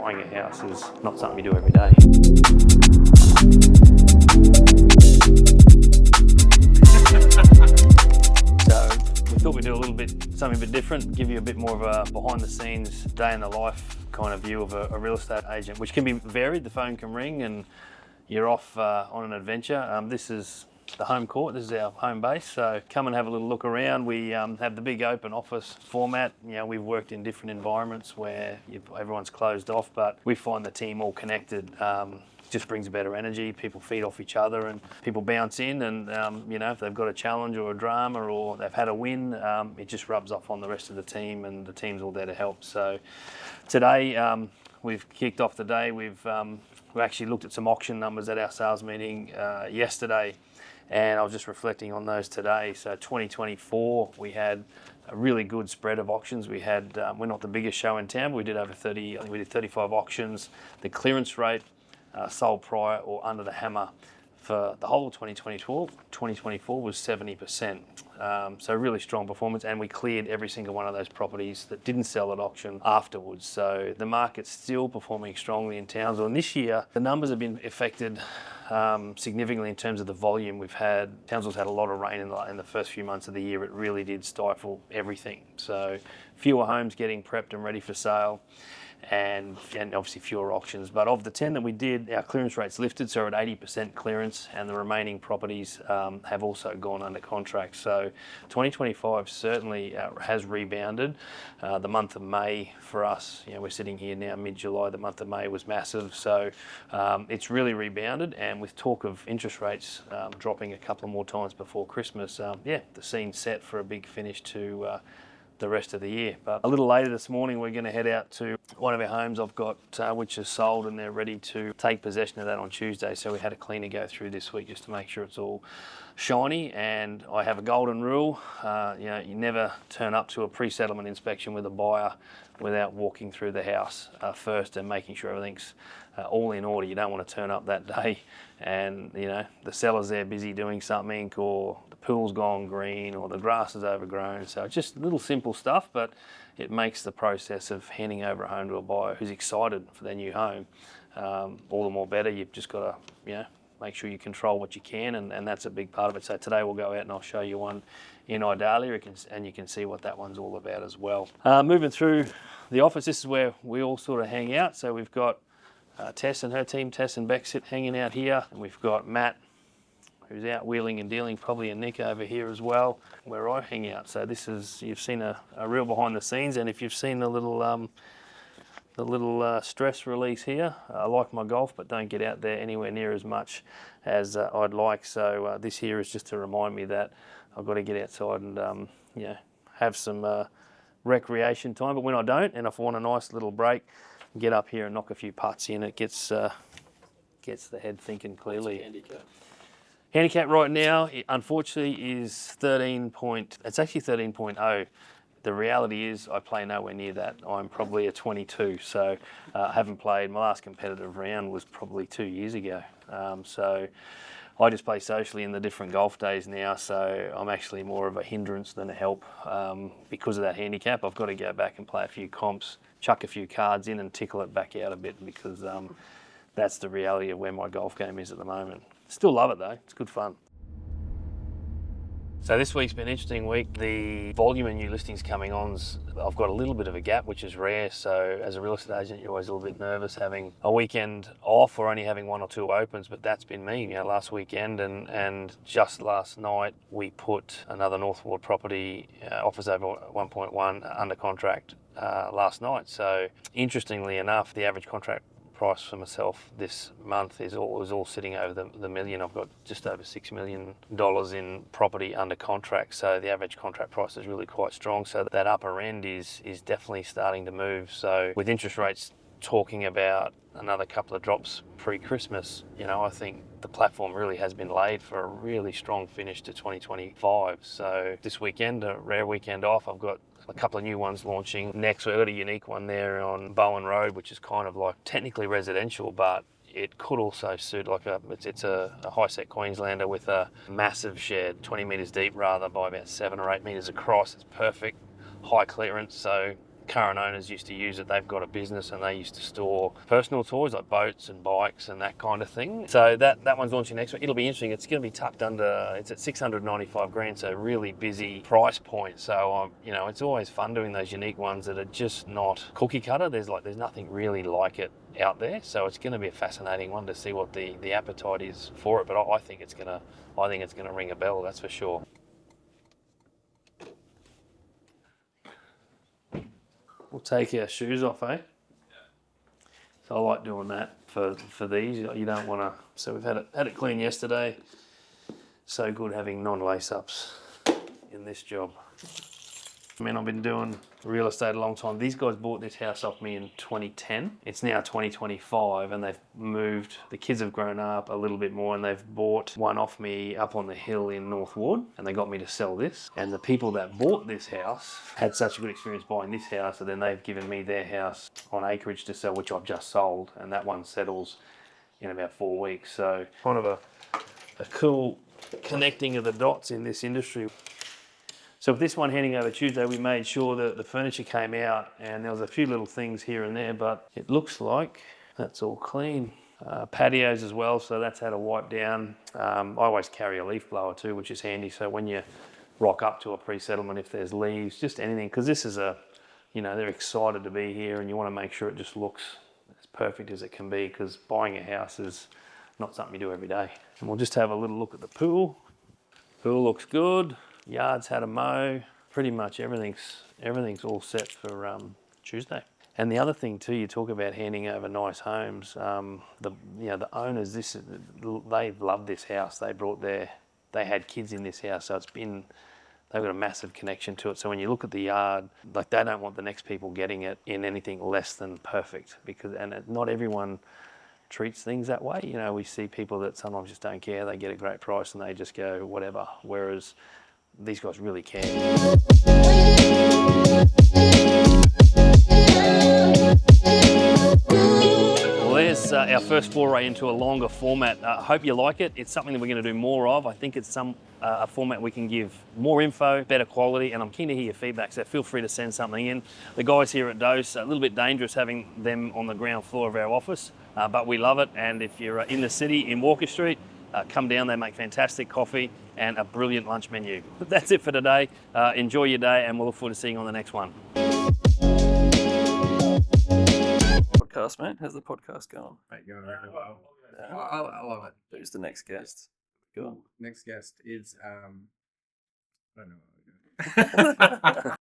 buying a house is not something you do every day. So we thought we'd do something a bit different, give you a bit more of a behind the scenes, day in the life kind of view of a real estate agent, which can be varied. The phone can ring and you're off on an adventure. This is the home court. This is our home base. So come and have a little look around. We have the big open office format. You know, we've worked in different environments where everyone's closed off, but we find the team all connected. Just brings a better energy. People feed off each other and people bounce in, and you know, if they've got a challenge or a drama or they've had a win, it just rubs off on the rest of the team, and the team's all there to help. So today we've kicked off the day. We actually looked at some auction numbers at our sales meeting yesterday, and I was just reflecting on those today. So 2024, we had a really good spread of auctions. We had, we're not the biggest show in town, but we did over 30, I think we did 35 auctions. The clearance rate, sold prior or under the hammer for the whole of 2024 was 70%. So really strong performance, and we cleared every single one of those properties that didn't sell at auction afterwards. So the market's still performing strongly in Townsville. And this year, the numbers have been affected significantly in terms of the volume we've had. Townsville's had a lot of rain in the first few months of the year. It really did stifle everything. So fewer homes getting prepped and ready for sale, and obviously fewer auctions. But of the 10 that we did, our clearance rates lifted, so we're at 80% clearance, and the remaining properties have also gone under contract. So 2025 certainly has rebounded. The month of May for us, you know, we're sitting here now mid-July, the month of May was massive. So it's really rebounded, and with talk of interest rates dropping a couple more times before Christmas, yeah, the scene's set for a big finish to the rest of the year. But a little later this morning, we're going to head out to one of our homes I've got, which is sold, and they're ready to take possession of that on Tuesday. So we had a cleaner go through this week just to make sure it's all shiny. And I have a golden rule, you know, you never turn up to a pre-settlement inspection with a buyer without walking through the house first and making sure everything's all in order. You don't want to turn up that day and, you know, the seller's there busy doing something, or the pool's gone green, or the grass is overgrown. So it's just little simple stuff, but it makes the process of handing over a home to a buyer who's excited for their new home all the more better. You've just got to, you know, make sure you control what you can, and that's a big part of it. So today we'll go out and I'll show you one in Idalia, and you can see what that one's all about as well. Moving through the office, this is where we all sort of hang out. So we've got Tess and her team, Tess and Beck, hanging out here, and we've got Matt, who's out wheeling and dealing, probably, and Nick over here as well, where I hang out. So this is, you've seen a real behind the scenes, and if you've seen the little stress release here, I like my golf, but don't get out there anywhere near as much as I'd like. So this here is just to remind me that I've got to get outside and you know, have some recreation time. But when I don't, and if I want a nice little break, get up here and knock a few putts in, it gets the head thinking clearly. Handicap right now, unfortunately, is it's actually 13.0. The reality is I play nowhere near that. I'm probably a 22, so I haven't played. My last competitive round was probably 2 years ago. So I just play socially in the different golf days now, so I'm actually more of a hindrance than a help because of that handicap. I've got to go back and play a few comps, chuck a few cards in and tickle it back out a bit, because that's the reality of where my golf game is at the moment. Still love it though, it's good fun. So this week's been an interesting week. The volume of new listings coming on, I've got a little bit of a gap, which is rare. So as a real estate agent, you're always a little bit nervous having a weekend off or only having 1 or 2 opens, but that's been me, you know, last weekend. And just last night, we put another Northward property, offers over 1.1 under contract last night. So interestingly enough, the average contract price for myself this month is all sitting over the million. I've got just over $6 million in property under contract, so the average contract price is really quite strong. So that upper end is definitely starting to move. So with interest rates talking about another couple of drops pre-Christmas, you know, I think the platform really has been laid for a really strong finish to 2025. So this weekend, a rare weekend off, I've got a couple of new ones launching next. We've got a unique one there on Bowen Road, which is kind of like technically residential, but it could also suit like it's a high-set Queenslander with a massive shed, 20 metres deep rather by about 7 or 8 metres across. It's perfect, high clearance, so current owners used to use it. They've got a business and they used to store personal toys like boats and bikes and that kind of thing. So that one's launching next week. It'll be interesting. It's going to be tucked under, it's at 695 grand, so really busy price point. So, it's always fun doing those unique ones that are just not cookie cutter. There's nothing really like it out there. So it's going to be a fascinating one to see what the appetite is for it. But I think it's going to ring a bell, that's for sure. We'll take our shoes off, eh? So I like doing that for these. You don't want to. So we've had it cleaned yesterday. So good having non-lace ups in this job. I mean, I've been doing real estate a long time. These guys bought this house off me in 2010. It's now 2025 and they've moved. The kids have grown up a little bit more and they've bought one off me up on the hill in Northwood and they got me to sell this. And the people that bought this house had such a good experience buying this house, and then they've given me their house on acreage to sell, which I've just sold, and that one settles in about 4 weeks. So kind of a cool connecting of the dots in this industry. So with this one handing over Tuesday, we made sure that the furniture came out and there was a few little things here and there, but it looks like that's all clean. Patios as well, so that's had a wipe down. I always carry a leaf blower too, which is handy. So when you rock up to a pre-settlement, if there's leaves, just anything, because this is they're excited to be here and you want to make sure it just looks as perfect as it can be, because buying a house is not something you do every day. And we'll just have a little look at the pool. Pool looks good. Yard's had a mow. Pretty much everything's all set for Tuesday. And the other thing too, you talk about handing over nice homes. The owners, they love this house. They had kids in this house, so they've got a massive connection to it. So when you look at the yard, like, they don't want the next people getting it in anything less than perfect, and not everyone treats things that way. We see people that sometimes just don't care. They get a great price and they just go whatever. Whereas these guys really care. Well, there's our first foray into a longer format. I hope you like it. It's something that we're going to do more of. I think it's a format we can give more info, better quality, and I'm keen to hear your feedback, so feel free to send something in. The guys here at Dose, a little bit dangerous having them on the ground floor of our office, but we love it. And if you're in the city in Walker Street, come down. They make fantastic coffee and a brilliant lunch menu. But that's it for today. Enjoy your day and we'll look forward to seeing you on the next one. Podcast, mate. How's the podcast going? Mate, going really well. I love it. Who's the next guest? Go on. Next guest is I don't know.